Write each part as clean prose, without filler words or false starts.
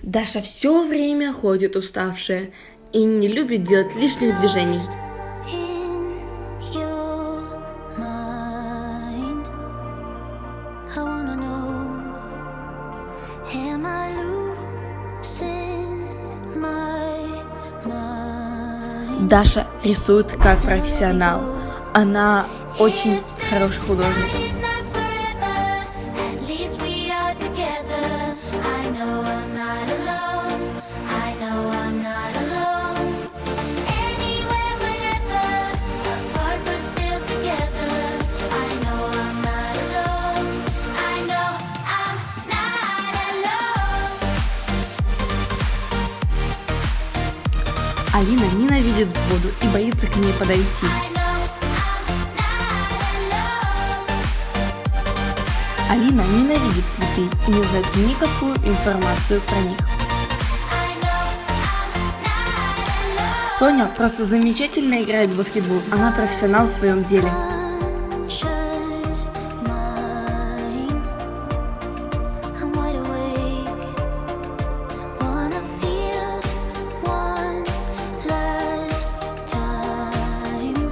Даша все время ходит уставшая и не любит делать лишних движений. In your mind, I wanna know, am I losing my mind? Даша рисует как профессионал. Она очень хороший художник. It's not forever, at least we are together. I know I'm not alone, I know I'm not alone. Anywhere, whenever, apart but still together. I know I'm not alone, I know I'm not alone. Алина ненавидит воду и боится к ней подойти. I know I'm not alone. Алина ненавидит цветы и не знает никакую информацию про них. I know I'm not alone. Соня просто замечательно играет в баскетбол. Она профессионал в своем деле. Conscious mind, I'm wide awake. Wanna feel one last time.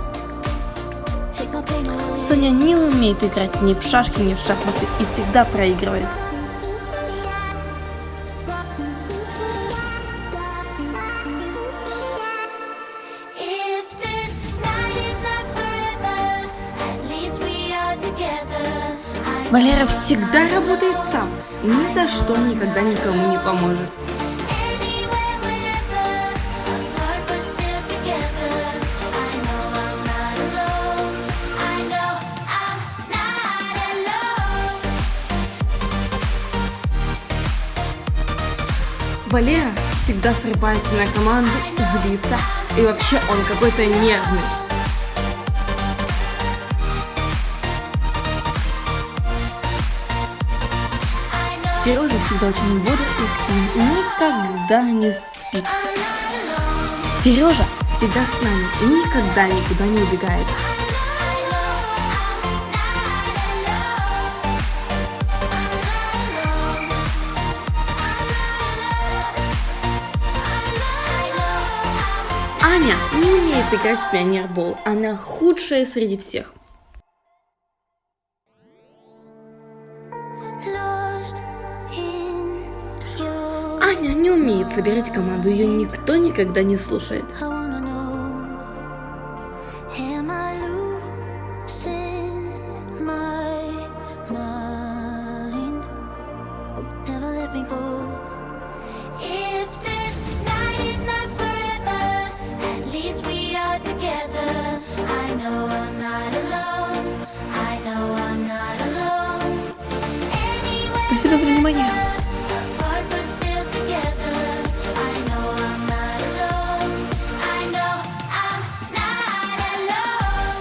Take my pain away. Соня не умеет играть ни в шашки, ни в шахматы и всегда проигрывает. If this night is not forever, at least we are together. I Валера всегда работает сам. Ни за что никогда никому не поможет. anywhere, whenever, apart but still together. I know I'm not alone. I know I'm not alone. Валера всегда срывается на команду, злится. И вообще он какой-то нервный. I know Сережа всегда очень бодр и активен и никогда не спит. I'm not alone. Сережа всегда с нами и никогда никуда не убегает. Аня не умеет играть в пионербол. Она худшая среди всех. Lost in your Аня не умеет собирать команду. Ее никто никогда не слушает. I wanna know, am I losing my mind? Never let me go. If this night is not forever, at least we are together. I know I'm not alone. I know I'm not alone. Anywhere, Спасибо за внимание.